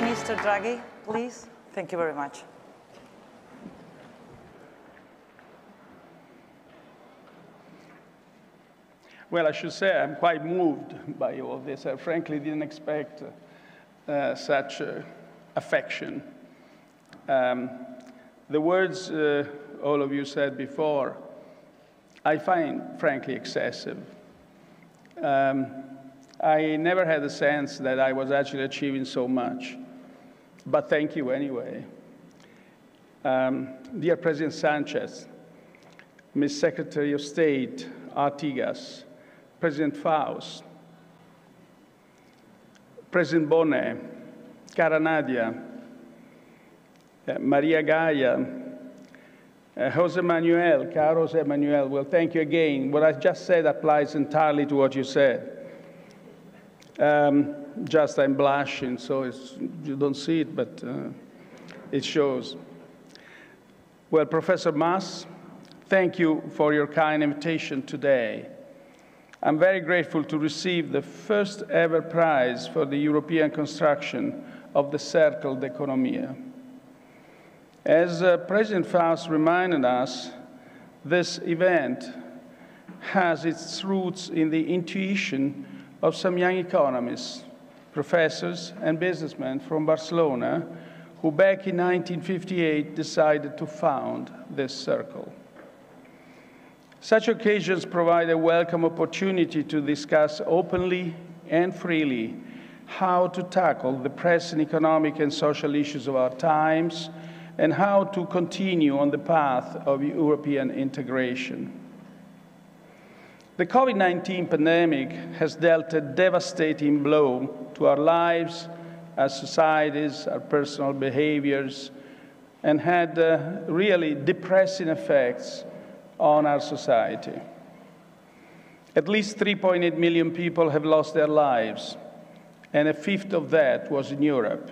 Minister Draghi, please. Thank you very much. Well, I should say I'm quite moved by all this. I frankly didn't expect such affection. The words all of you said before, I find frankly excessive. I never had the sense that I was actually achieving so much, but thank you anyway. Dear President Sanchez, Ms. Secretary of State Artigas, President Faust, President Bonnet, cara Nadia, Maria Gaia, Jose Manuel, caro Jose Manuel, well, thank you again. What I just said applies entirely to what you said. Just I'm blushing, so you don't see it, but it shows. Well, Professor Mas, thank you for your kind invitation today. I'm very grateful to receive the first ever prize for the European construction of the Cercle d'Economia. As President Faust reminded us, this event has its roots in the intuition of some young economists, professors, and businessmen from Barcelona who back in 1958 decided to found this circle. Such occasions provide a welcome opportunity to discuss openly and freely how to tackle the pressing economic and social issues of our times and how to continue on the path of European integration. The COVID-19 pandemic has dealt a devastating blow to our lives, our societies, our personal behaviors, and had really depressing effects on our society. At least 3.8 million people have lost their lives, and a fifth of that was in Europe.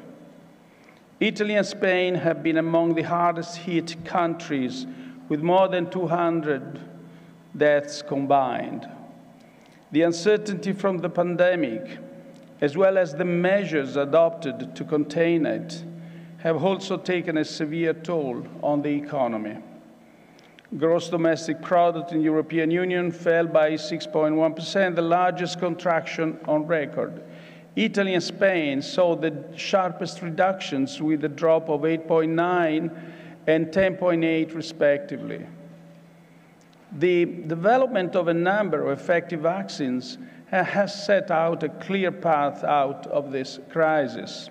Italy and Spain have been among the hardest hit countries, with more than 200 deaths combined. The uncertainty from the pandemic, as well as the measures adopted to contain it, have also taken a severe toll on the economy. Gross domestic product in the European Union fell by 6.1%, the largest contraction on record. Italy and Spain saw the sharpest reductions with a drop of 8.9 and 10.8 respectively. The development of a number of effective vaccines has set out a clear path out of this crisis.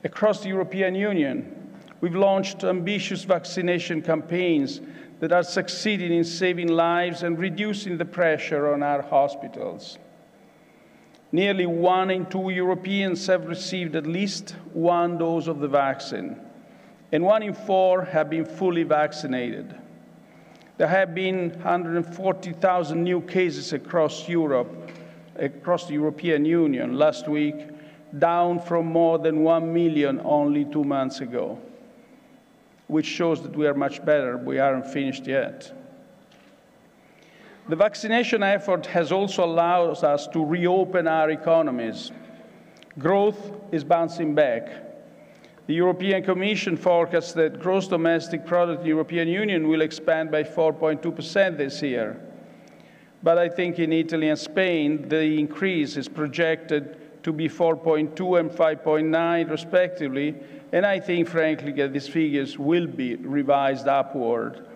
Across the European Union, we've launched ambitious vaccination campaigns that are succeeding in saving lives and reducing the pressure on our hospitals. Nearly 1 in 2 Europeans have received at least one dose of the vaccine, and 1 in 4 have been fully vaccinated. There have been 140,000 new cases across Europe, across the European Union last week, down from more than 1 million only 2 months ago, which shows that we are much better. We aren't finished yet. The vaccination effort has also allowed us to reopen our economies. Growth is bouncing back. The European Commission forecasts that gross domestic product in the European Union will expand by 4.2% this year. But I think in Italy and Spain, the increase is projected to be 4.2 and 5.9 respectively, and I think, frankly, that these figures will be revised upward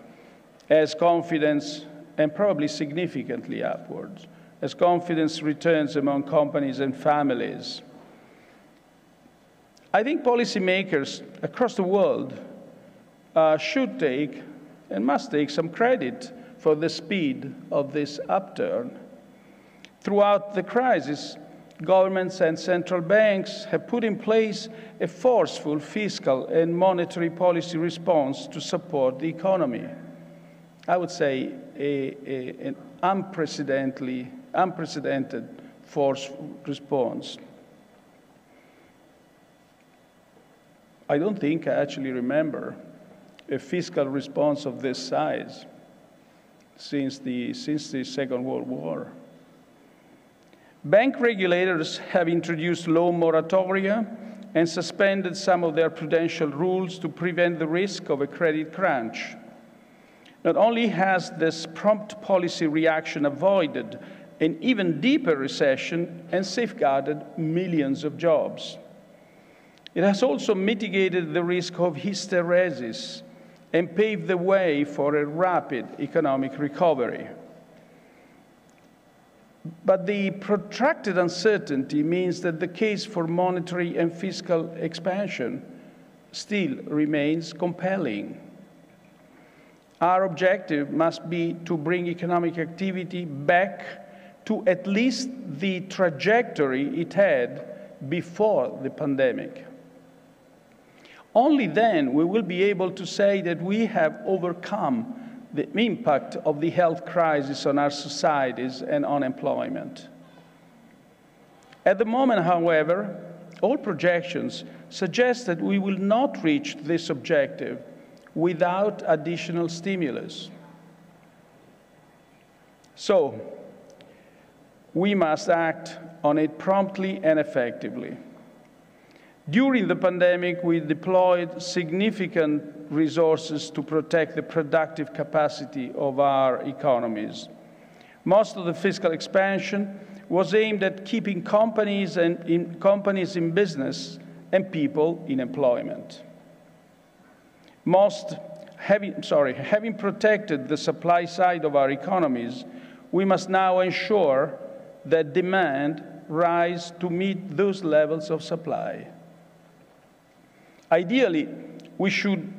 as confidence, and probably significantly upwards, as confidence returns among companies and families. I think policymakers across the world should take and must take some credit for the speed of this upturn. Throughout the crisis, governments and central banks have put in place a forceful fiscal and monetary policy response to support the economy. I would say an unprecedented forceful response. I don't think I actually remember a fiscal response of this size since the Second World War. Bank regulators have introduced loan moratoria and suspended some of their prudential rules to prevent the risk of a credit crunch. Not only has this prompt policy reaction avoided an even deeper recession and safeguarded millions of jobs, it has also mitigated the risk of hysteresis and paved the way for a rapid economic recovery. But the protracted uncertainty means that the case for monetary and fiscal expansion still remains compelling. Our objective must be to bring economic activity back to at least the trajectory it had before the pandemic. Only then we will be able to say that we have overcome the impact of the health crisis on our societies and on employment. At the moment, however, all projections suggest that we will not reach this objective without additional stimulus. So, we must act on it promptly and effectively. During the pandemic, we deployed significant resources to protect the productive capacity of our economies. Most of the fiscal expansion was aimed at keeping companies in business and people in employment. Having protected the supply side of our economies, we must now ensure that demand rises to meet those levels of supply. Ideally, we should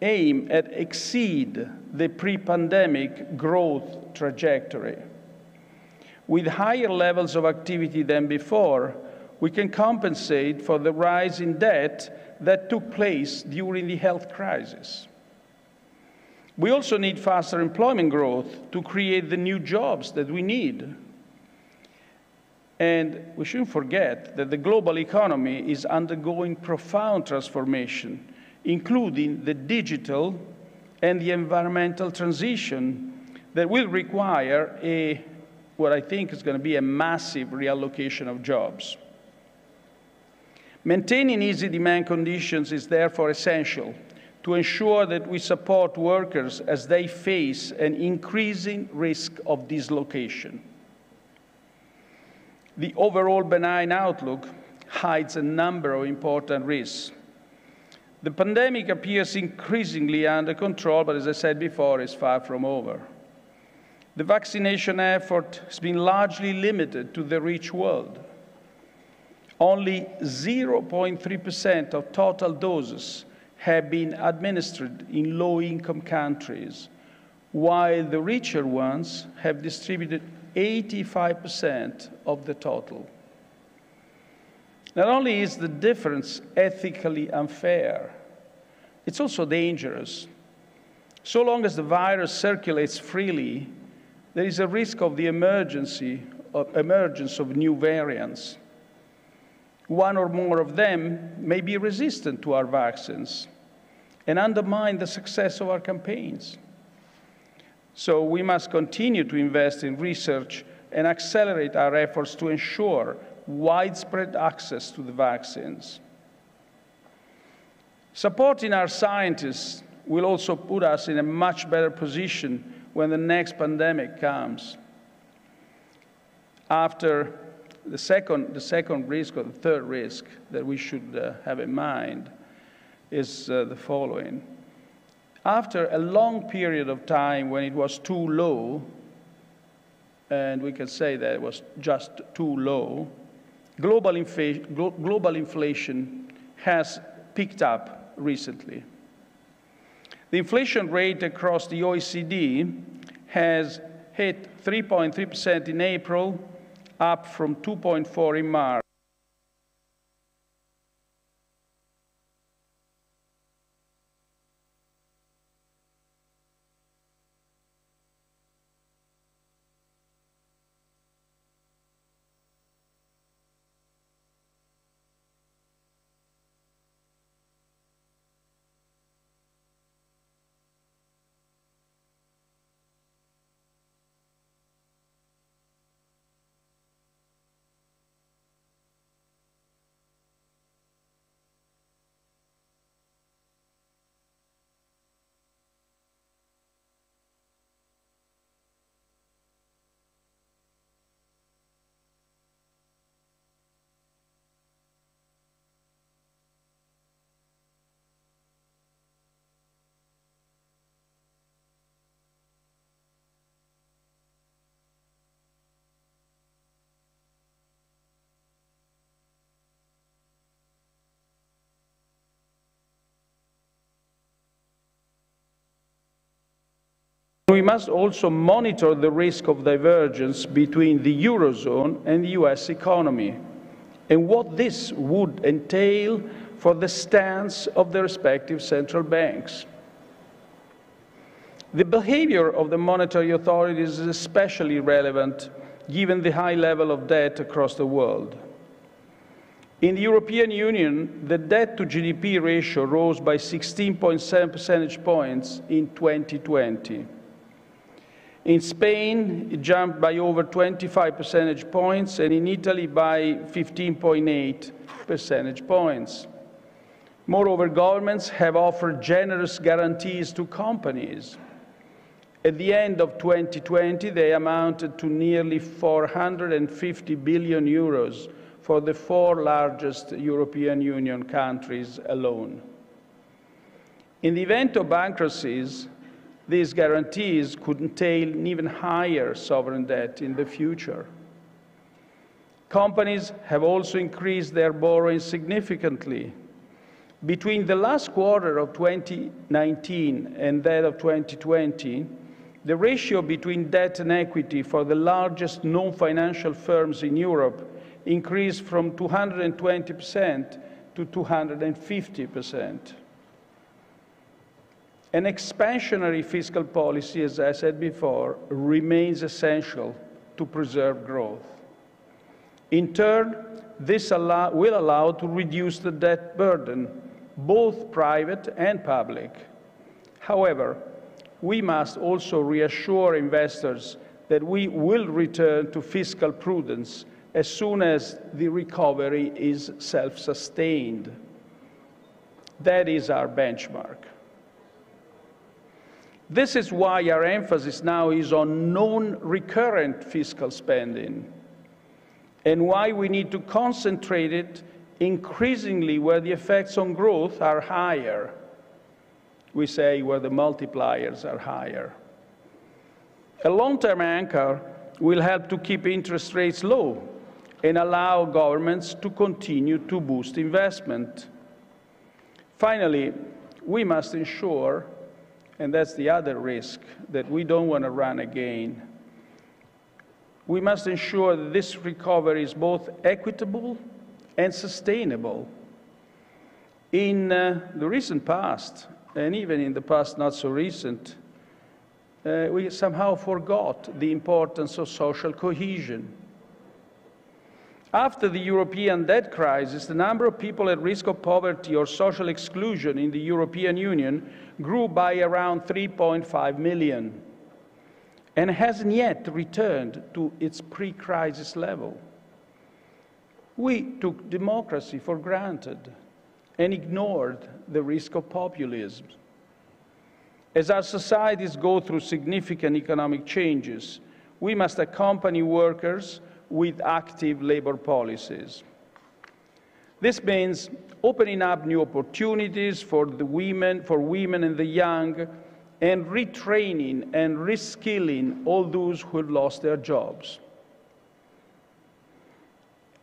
aim at exceed the pre-pandemic growth trajectory. With higher levels of activity than before, we can compensate for the rise in debt that took place during the health crisis. We also need faster employment growth to create the new jobs that we need. And we shouldn't forget that the global economy is undergoing profound transformation, including the digital and the environmental transition that will require what I think is going to be a massive reallocation of jobs. Maintaining easy demand conditions is therefore essential to ensure that we support workers as they face an increasing risk of dislocation. The overall benign outlook hides a number of important risks. The pandemic appears increasingly under control, but as I said before, is far from over. The vaccination effort has been largely limited to the rich world. Only 0.3% of total doses have been administered in low-income countries, while the richer ones have distributed 85% of the total. Not only is the difference ethically unfair, it's also dangerous. So long as the virus circulates freely, there is a risk of the emergence of new variants. One or more of them may be resistant to our vaccines and undermine the success of our campaigns. So we must continue to invest in research and accelerate our efforts to ensure widespread access to the vaccines. Supporting our scientists will also put us in a much better position when the next pandemic comes. After the second risk, or the third risk that we should have in mind is the following. After a long period of time when it was too low, and we can say that it was just too low, global inflation has picked up recently. The inflation rate across the OECD has hit 3.3% in April, up from 2.4% in March. we must also monitor the risk of divergence between the Eurozone and the US economy, and what this would entail for the stance of the respective central banks. The behavior of the monetary authorities is especially relevant given the high level of debt across the world. In the European Union, the debt-to-GDP ratio rose by 16.7 percentage points in 2020. In Spain, it jumped by over 25 percentage points, and in Italy by 15.8 percentage points. Moreover, governments have offered generous guarantees to companies. At the end of 2020, they amounted to nearly 450 billion euros for the 4 largest European Union countries alone. In the event of bankruptcies, these guarantees could entail an even higher sovereign debt in the future. Companies have also increased their borrowing significantly. Between the last quarter of 2019 and that of 2020, the ratio between debt and equity for the largest non-financial firms in Europe increased from 220% to 250%. An expansionary fiscal policy, as I said before, remains essential to preserve growth. In turn, this will allow to reduce the debt burden, both private and public. However, we must also reassure investors that we will return to fiscal prudence as soon as the recovery is self-sustained. That is our benchmark. This is why our emphasis now is on non-recurrent fiscal spending, and why we need to concentrate it increasingly where the effects on growth are higher. We say where the multipliers are higher. A long-term anchor will help to keep interest rates low and allow governments to continue to boost investment. Finally, we must ensure, and that's the other risk that we don't want to run again, we must ensure that this recovery is both equitable and sustainable. In the recent past, and even in the past not so recent, we somehow forgot the importance of social cohesion. After the European debt crisis, the number of people at risk of poverty or social exclusion in the European Union grew by around 3.5 million and hasn't yet returned to its pre-crisis level. We took democracy for granted and ignored the risk of populism. As our societies go through significant economic changes, we must accompany workers with active labor policies. This means opening up new opportunities for women and the young, and retraining and reskilling all those who have lost their jobs.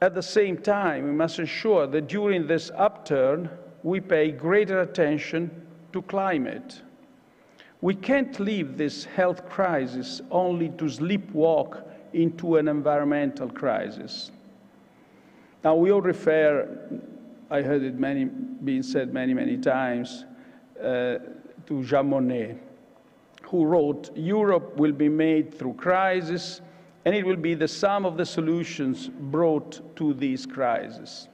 At the same time, we must ensure that during this upturn, we pay greater attention to climate. We can't leave this health crisis only to sleepwalk into an environmental crisis. Now, we all refer, I heard it being said many times, to Jean Monnet, who wrote, "Europe will be made through crisis, and it will be the sum of the solutions brought to these crises."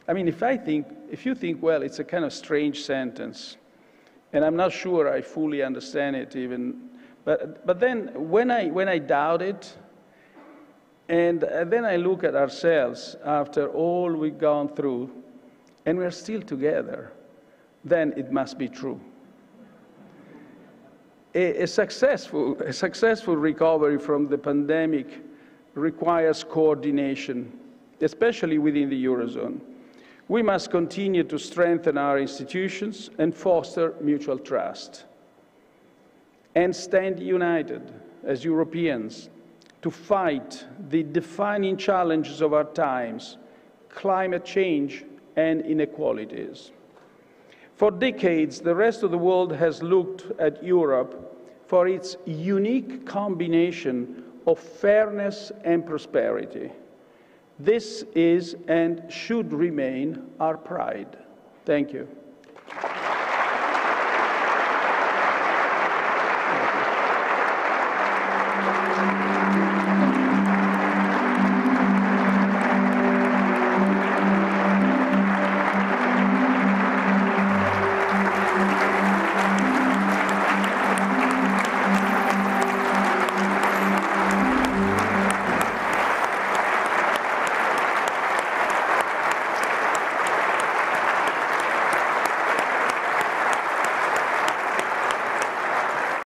I mean, if you think, well, it's a kind of strange sentence, and I'm not sure I fully understand it even, but then when I doubt it, and then I look at ourselves after all we've gone through, and we're still together, then it must be true. A successful recovery from the pandemic requires coordination, especially within the Eurozone. We must continue to strengthen our institutions and foster mutual trust, and stand united as Europeans to fight the defining challenges of our times, climate change and inequalities. For decades, the rest of the world has looked at Europe for its unique combination of fairness and prosperity. This is and should remain our pride. Thank you.